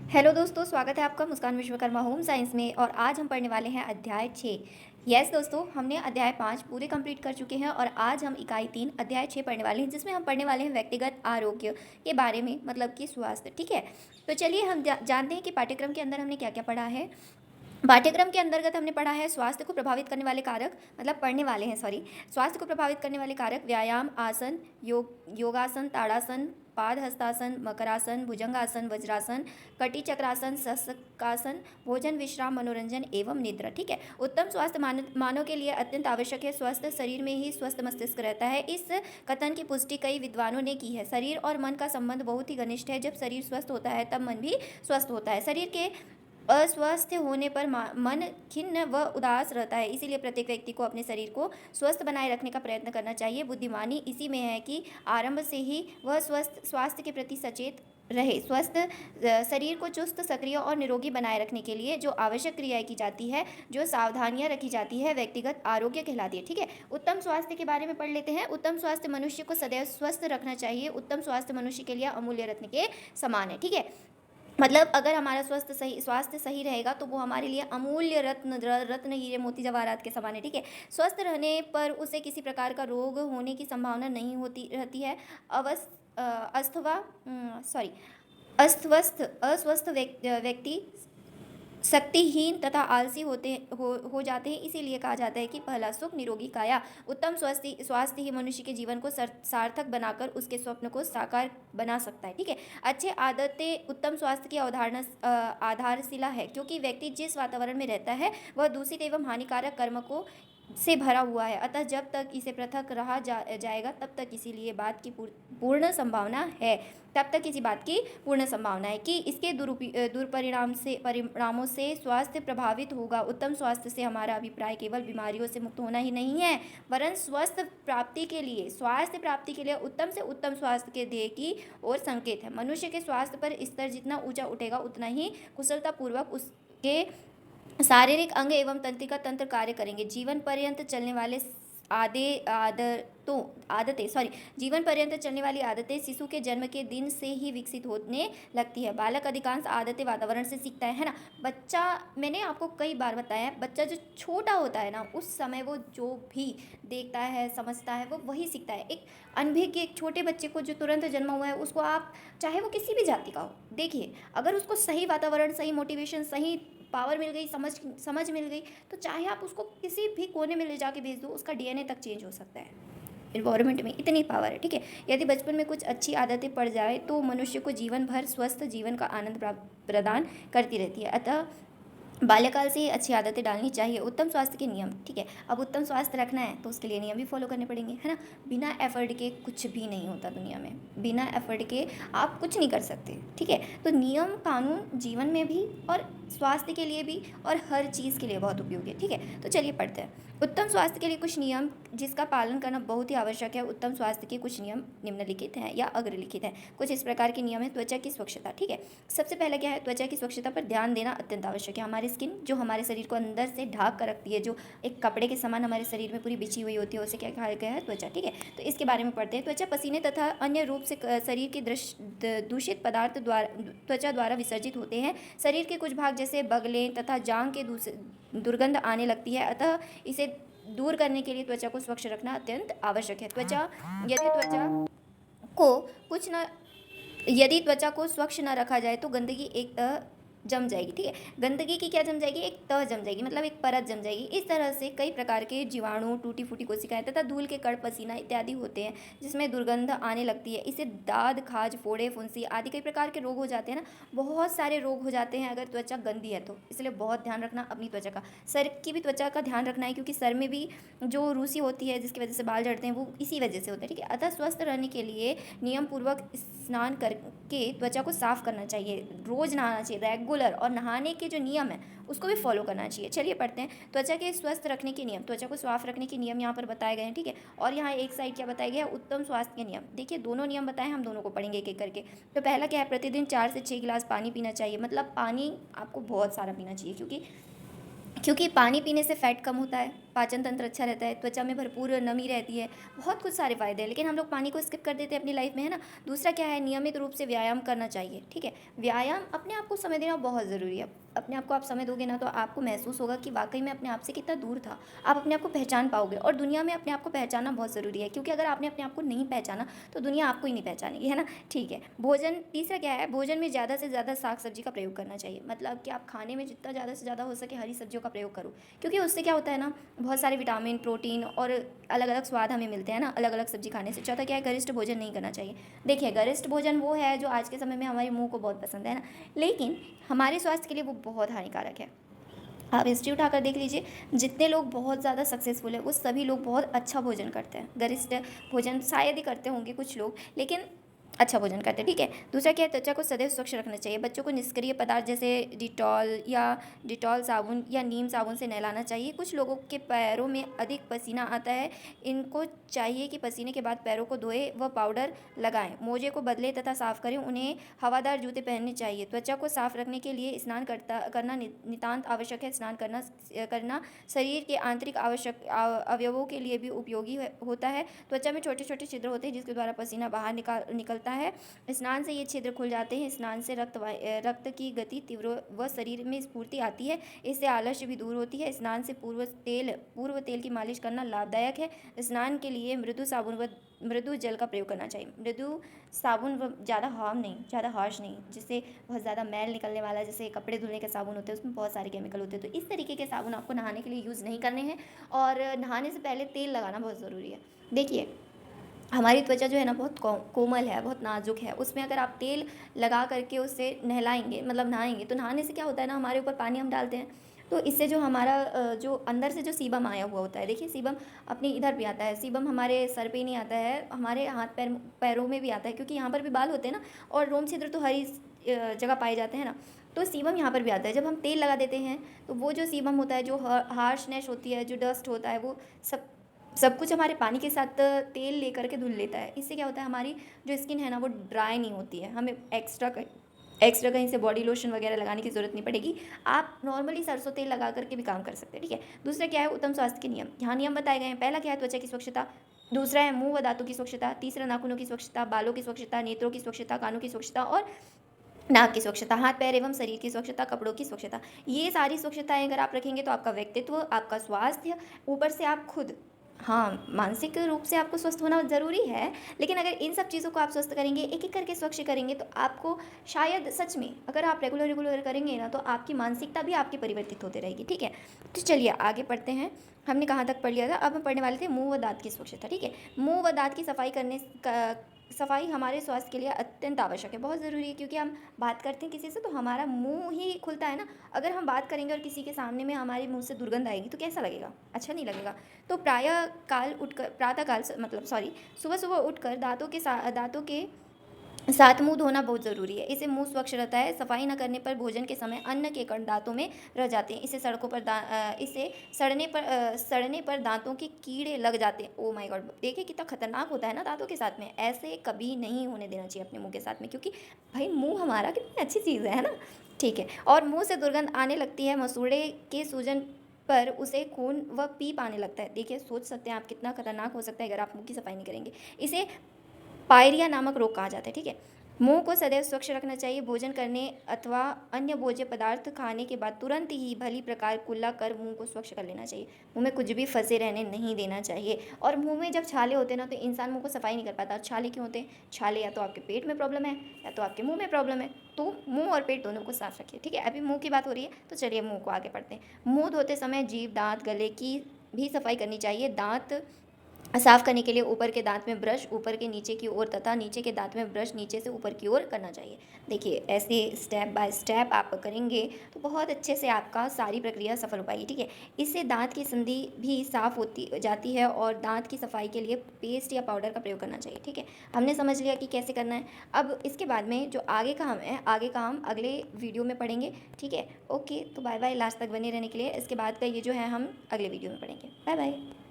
Hello दोस्तों, स्वागत है आपका मुस्कान विश्वकर्मा होम साइंस में। और आज हम पढ़ने वाले हैं अध्याय 6। यस दोस्तों, हमने अध्याय 5 पूरे कंप्लीट कर चुके हैं और आज हम इकाई 3 अध्याय 6 पढ़ने वाले हैं, जिसमें हम पढ़ने वाले हैं व्यक्तिगत आरोग्य के बारे में, मतलब कि स्वास्थ्य। ठीक है, तो चलिए हम जानते हैं कि पाठ्यक्रम के अंदर हमने क्या क्या पढ़ा है। पाठ्यक्रम के अंतर्गत हमने पढ़ा है स्वास्थ्य को प्रभावित करने वाले कारक, मतलब पढ़ने वाले हैं सॉरी, स्वास्थ्य को प्रभावित करने वाले कारक: व्यायाम, आसन, योगासन, ताड़ासन, पाद हस्तासन, मकरासन, भुजंगासन, वज्रासन, कटी चक्रासन, शस्त्रकासन, भोजन, विश्राम, मनोरंजन एवं निद्रा। ठीक है, उत्तम स्वास्थ्य मानव के लिए अत्यंत आवश्यक है। स्वस्थ शरीर में ही स्वस्थ मस्तिष्क रहता है। इस कथन की पुष्टि कई विद्वानों ने की है। शरीर और मन का संबंध बहुत ही घनिष्ठ है। जब शरीर स्वस्थ होता है तब मन भी स्वस्थ होता है। शरीर के अस्वस्थ होने पर मन खिन्न व उदास रहता है। इसीलिए प्रत्येक व्यक्ति को अपने शरीर को स्वस्थ बनाए रखने का प्रयत्न करना चाहिए। बुद्धिमानी इसी में है कि आरंभ से ही वह स्वास्थ्य के प्रति सचेत रहे। स्वस्थ शरीर को चुस्त, सक्रिय और निरोगी बनाए रखने के लिए जो आवश्यक क्रियाएं की जाती है, जो सावधानियां रखी जाती है, व्यक्तिगत आरोग्य कहलाती है। ठीक है, उत्तम स्वास्थ्य के बारे में पढ़ लेते हैं। उत्तम स्वास्थ्य मनुष्य को सदैव स्वस्थ रखना चाहिए। उत्तम स्वास्थ्य मनुष्य के लिए अमूल्य रत्न के समान है। ठीक है, मतलब अगर हमारा स्वास्थ्य सही रहेगा तो वो हमारे लिए अमूल्य रत्न हीरे मोती जवाहरात के समान है। ठीक है, स्वस्थ रहने पर उसे किसी प्रकार का रोग होने की संभावना नहीं होती रहती है। अवस् अस्थवा सॉरी अस्वस्थ अस्वस्थ व्यक्ति शक्तिहीन तथा आलसी हो जाते हैं। इसीलिए कहा जाता है कि पहला सुख निरोगी काया। उत्तम स्वास्थ्य ही मनुष्य के जीवन को सार्थक बनाकर उसके स्वप्न को साकार बना सकता है। ठीक है, अच्छे आदतें उत्तम स्वास्थ्य की आधारशिला है, क्योंकि व्यक्ति जिस वातावरण में रहता है वह दूषित एवं हानिकारक कर्म को से भरा हुआ है। अतः जब तक इसे पृथक रहा जाएगा तब तक इसीलिए बात की पूर्ण संभावना है तब तक किसी बात की पूर्ण संभावना है कि इसके परिणामों से स्वास्थ्य प्रभावित होगा। उत्तम स्वास्थ्य से हमारा अभिप्राय केवल बीमारियों से मुक्त होना ही नहीं है, वरन स्वास्थ्य प्राप्ति के लिए उत्तम से उत्तम स्वास्थ्य के ध्येय की ओर संकेत है। मनुष्य के स्वास्थ्य पर स्तर जितना ऊंचा उठेगा उतना ही कुशलतापूर्वक उसके शारीरिक अंग एवं तंत्रिका तंत्र कार्य करेंगे। जीवन पर्यंत चलने वाले जीवन पर्यंत चलने वाली आदतें शिशु के जन्म के दिन से ही विकसित होने लगती है। बालक अधिकांश आदतें वातावरण से सीखता है ना। बच्चा, मैंने आपको कई बार बताया है, बच्चा जो छोटा होता है ना, उस समय वो जो भी देखता है, समझता है, वो वही सीखता है। एक अनभिज्ञ, एक छोटे बच्चे को जो तुरंत जन्मा हुआ है, उसको आप चाहे वो किसी भी जाति का हो, देखिए, अगर उसको सही वातावरण, सही मोटिवेशन, सही पावर मिल गई, समझ मिल गई, तो चाहे आप उसको किसी भी कोने में ले जाके भेज दो, उसका डीएनए तक चेंज हो सकता है। इन्वायरमेंट में इतनी पावर है। ठीक है, यदि बचपन में कुछ अच्छी आदतें पड़ जाए तो मनुष्य को जीवन भर स्वस्थ जीवन का आनंद प्रदान करती रहती है। अतः बाल्यकाल से ही अच्छी आदतें डालनी चाहिए। उत्तम स्वास्थ्य के नियम। ठीक है, अब उत्तम स्वास्थ्य रखना है तो उसके लिए नियम भी फॉलो करने पड़ेंगे, है ना। बिना एफर्ट के कुछ भी नहीं होता दुनिया में। बिना एफर्ट के आप कुछ नहीं कर सकते। ठीक है, तो नियम कानून जीवन में भी और स्वास्थ्य के लिए भी और हर चीज़ के लिए बहुत उपयोगी है। ठीक है, तो चलिए पढ़ते हैं। उत्तम स्वास्थ्य के लिए कुछ नियम जिसका पालन करना बहुत ही आवश्यक है। उत्तम स्वास्थ्य के कुछ नियम निम्नलिखित हैं या अग्रलिखित हैं। कुछ इस प्रकार के नियम है। त्वचा की स्वच्छता। ठीक है, सबसे पहले क्या है, त्वचा की स्वच्छता पर ध्यान देना अत्यंत आवश्यक है। हमारी स्किन जो हमारे शरीर को अंदर से ढाक कर रखती है, जो एक कपड़े के समान हमारे शरीर में पूरी बिछी हुई होती है, उसे क्या कहा गया है, त्वचा। ठीक है, तो इसके बारे में पढ़ते हैं। त्वचा पसीने तथा अन्य रूप से शरीर के दूषित पदार्थ त्वचा द्वारा विसर्जित होते हैं। शरीर के कुछ भाग जैसे बगलें तथा जांग के दुर्गंध आने लगती है। अतः इसे दूर करने के लिए त्वचा को स्वच्छ रखना अत्यंत आवश्यक है। को कुछ न यदि त्वचा को स्वच्छ न रखा जाए तो गंदगी एक तह जम जाएगी। ठीक है, गंदगी की क्या जम जाएगी, एक तह जम जाएगी, मतलब एक परत जम जाएगी। इस तरह से कई प्रकार के जीवाणु, टूटी फूटी कोशिकाएं तथा धूल के कण, पसीना इत्यादि होते हैं, जिसमें दुर्गंध आने लगती है। इससे दाद, खाज, फोड़े, फुंसी आदि कई प्रकार के रोग हो जाते हैं ना। बहुत सारे रोग हो जाते हैं अगर त्वचा गंदी है तो। इसलिए बहुत ध्यान रखना अपनी त्वचा का। सर की भी त्वचा का ध्यान रखना है, क्योंकि सर में भी जो रूसी होती है जिसकी वजह से बाल झड़ते हैं, वो इसी वजह से होता है। ठीक है, अतः स्वस्थ रहने के लिए नियम पूर्वक स्नान करके त्वचा को साफ करना चाहिए। रोज नहाना चाहिए, रेगुलर, और नहाने के जो नियम है उसको भी फॉलो करना चाहिए। चलिए पढ़ते हैं। त्वचा के स्वस्थ रखने के नियम, त्वचा को साफ रखने के नियम यहाँ पर बताए गए हैं। ठीक है, और यहाँ एक साइड क्या बताया गया है, उत्तम स्वास्थ्य के नियम। देखिए, दोनों नियम बताए, हम दोनों को पढ़ेंगे एक एक करके। तो पहला क्या है, प्रतिदिन 4 से 6 गिलास पानी पीना चाहिए। मतलब पानी आपको बहुत सारा पीना चाहिए, क्योंकि क्योंकि पानी पीने से फैट कम होता है, पाचन तंत्र अच्छा रहता है, त्वचा में भरपूर नमी रहती है, बहुत कुछ सारे फ़ायदे हैं, लेकिन हम लोग पानी को स्किप कर देते हैं अपनी लाइफ में, है ना। दूसरा क्या है, नियमित रूप से व्यायाम करना चाहिए, ठीक है। व्यायाम, अपने आप को समय देना बहुत ज़रूरी है। अपने आप को आप समय दोगे ना, तो आपको महसूस होगा कि वाकई में अपने आप से कितना दूर था। आप अपने आप को पहचान पाओगे, और दुनिया में अपने आप को पहचानना बहुत ज़रूरी है, क्योंकि अगर आपने अपने आप को नहीं पहचाना तो दुनिया आपको ही नहीं पहचानेगी, है ना। ठीक है, भोजन, तीसरा क्या है, भोजन में ज़्यादा से ज़्यादा साग सब्जी का प्रयोग करना चाहिए। मतलब कि आप खाने में जितना ज़्यादा से ज़्यादा हो सके हरी सब्जियों का प्रयोग करो, क्योंकि उससे क्या होता है ना, बहुत सारे विटामिन, प्रोटीन और अलग अलग स्वाद हमें मिलते हैं ना, अलग अलग सब्जी खाने से। चौथा क्या है, गरिष्ठ भोजन नहीं करना चाहिए। देखिए, गरिष्ठ भोजन वो है जो आज के समय में हमारे मुंह को बहुत पसंद है ना, लेकिन हमारे स्वास्थ्य के लिए वो बहुत हानिकारक है। आप हिस्ट्री उठाकर देख लीजिए, जितने लोग बहुत ज़्यादा सक्सेसफुल है वो सभी लोग बहुत अच्छा भोजन करते हैं। गरिष्ठ भोजन शायद ही करते होंगे कुछ लोग, लेकिन अच्छा भोजन करते हैं, ठीक है। दूसरा क्या है, त्वचा को सदैव स्वच्छ रखना चाहिए। बच्चों को निष्क्रिय पदार्थ जैसे डिटॉल साबुन या नीम साबुन से नहलाना चाहिए। कुछ लोगों के पैरों में अधिक पसीना आता है, इनको चाहिए कि पसीने के बाद पैरों को धोए व पाउडर लगाएं, मोजे को बदलें तथा साफ करें। उन्हें हवादार जूते पहनने चाहिए। त्वचा को साफ रखने के लिए स्नान करना नितांत आवश्यक है। स्नान करना शरीर के आंतरिक अवयवों के लिए भी उपयोगी होता है। त्वचा में छोटे छोटे छिद्र होते हैं जिसके द्वारा पसीना बाहर निकलता है। स्नान से ये छिद्र खुल जाते हैं। स्नान से रक्त की गति तीव्र व शरीर में स्फूर्ति आती है। इससे आलस्य भी दूर होती है। स्नान से पूर्व तेल की मालिश करना लाभदायक है। स्नान के लिए मृदु साबुन व मृदु जल का प्रयोग करना चाहिए। मृदु साबुन व ज़्यादा हार्म नहीं, ज़्यादा हार्श नहीं, जिससे बहुत ज़्यादा मैल निकलने वाला, जैसे कपड़े धुलने के साबुन होते हैं उसमें बहुत सारे केमिकल होते हैं, तो इस तरीके के साबुन आपको नहाने के लिए यूज़ नहीं करने हैं। और नहाने से पहले तेल लगाना बहुत ज़रूरी है। देखिए, हमारी त्वचा जो है ना बहुत कोमल है, बहुत नाजुक है, उसमें अगर आप तेल लगा करके उससे नहलाएंगे, मतलब नहाएंगे, तो नहाने से क्या होता है ना, हमारे ऊपर पानी हम डालते हैं तो इससे जो हमारा जो अंदर से जो सीबम आया हुआ होता है, देखिए सीबम अपने इधर भी आता है। सीबम हमारे सर पे ही नहीं आता है, हमारे हाथ पैरों में भी आता है, क्योंकि यहाँ पर भी बाल होते हैं ना, और रोम छिद्र तो हर जगह पाए जाते हैं ना, तो सीबम यहाँ पर भी आता है। जब हम तेल लगा देते हैं तो वो जो सीबम होता है, जो हार्शनेस होती है, जो डस्ट होता है, वो सब कुछ हमारे पानी के साथ तेल लेकर के धुल लेता है। इससे क्या होता है, हमारी जो स्किन है ना वो ड्राई नहीं होती है। हमें एक्स्ट्रा कहीं से बॉडी लोशन वगैरह लगाने की ज़रूरत नहीं पड़ेगी। आप नॉर्मली सरसों तेल लगा करके भी काम कर सकते हैं, ठीक है। दूसरा क्या है, उत्तम स्वास्थ्य के नियम। यहाँ नियम बताए गए हैं। पहला क्या है, त्वचा की स्वच्छता। दूसरा है मुंह व दांतों की स्वच्छता। तीसरा नाखूनों की स्वच्छता, बालों की स्वच्छता, नेत्रों की स्वच्छता, कानों की स्वच्छता और नाक की स्वच्छता, हाथ पैर एवं शरीर की स्वच्छता, कपड़ों की स्वच्छता। ये सारी स्वच्छताएं अगर आप रखेंगे तो आपका व्यक्तित्व, आपका स्वास्थ्य, ऊपर से आप खुद, हाँ, मानसिक रूप से आपको स्वस्थ होना ज़रूरी है, लेकिन अगर इन सब चीज़ों को आप स्वस्थ करेंगे, एक एक करके स्वच्छ करेंगे, तो आपको शायद सच में, अगर आप रेगुलर करेंगे ना, तो आपकी मानसिकता भी आपकी परिवर्तित होती रहेगी, ठीक है। तो चलिए आगे पढ़ते हैं। हमने कहाँ तक पढ़ लिया था, अब हम पढ़ने वाले थे मुंह व दांत की स्वच्छता, ठीक है। मुंह व दांत की सफाई हमारे स्वास्थ्य के लिए अत्यंत आवश्यक है, बहुत ज़रूरी है, क्योंकि हम बात करते हैं किसी से तो हमारा मुंह ही खुलता है ना। अगर हम बात करेंगे और किसी के सामने में हमारे मुंह से दुर्गंध आएगी तो कैसा लगेगा, अच्छा नहीं लगेगा। तो सुबह सुबह उठकर दांतों के साथ मुंह धोना बहुत ज़रूरी है। इससे मुंह स्वच्छ रहता है। सफाई न करने पर भोजन के समय अन्न के कण दांतों में रह जाते हैं। इसे सड़ने पर दांतों के कीड़े लग जाते हैं। ओ माय गॉड, देखिए कितना खतरनाक होता है ना दांतों के साथ में। ऐसे कभी नहीं होने देना चाहिए अपने मुंह के साथ में, क्योंकि भाई मुंह हमारा कितनी अच्छी चीज़ है ना, ठीक है। और मुंह से दुर्गंध आने लगती है। मसूड़े के सूजन पर उसे खून व पीप आने लगता है। देखिए, सोच सकते हैं आप कितना खतरनाक हो सकता है अगर आप मुंह की सफाई नहीं करेंगे। इसे पायरिया नामक रोग कहा जाता है, ठीक है। मुंह को सदैव स्वच्छ रखना चाहिए। भोजन करने अथवा अन्य भोज्य पदार्थ खाने के बाद तुरंत ही भली प्रकार कुल्ला कर मुंह को स्वच्छ कर लेना चाहिए। मुंह में कुछ भी फंसे रहने नहीं देना चाहिए। और मुंह में जब छाले होते हैं ना, तो इंसान मुंह को सफाई नहीं कर पाता। छाले क्यों होते हैं? छाले या तो आपके पेट में प्रॉब्लम है या तो आपके मुंह में प्रॉब्लम है। तो मुंह और पेट दोनों को साफ रखिए, ठीक है। अभी मुंह की बात हो रही है तो चलिए मुंह को आगे बढ़ते हैं। मुंह धोते समय जीभ, दांत, गले की भी सफाई करनी चाहिए। दांत साफ करने के लिए ऊपर के दांत में ब्रश ऊपर के नीचे की ओर तथा नीचे के दांत में ब्रश नीचे से ऊपर की ओर करना चाहिए। देखिए, ऐसे स्टेप बाय स्टेप आप करेंगे तो बहुत अच्छे से आपका सारी प्रक्रिया सफल हो पाएगी, ठीक है। इससे दांत की संधि भी साफ होती जाती है और दांत की सफाई के लिए पेस्ट या पाउडर का प्रयोग करना चाहिए, ठीक है। हमने समझ लिया कि कैसे करना है। अब इसके बाद में जो आगे का हम है, आगे का हम अगले वीडियो में पढ़ेंगे, ठीक है। ओके, तो बाय बाय, लास्ट तक बने रहने के लिए। इसके बाद का ये जो है हम अगले वीडियो में पढ़ेंगे। Bye bye.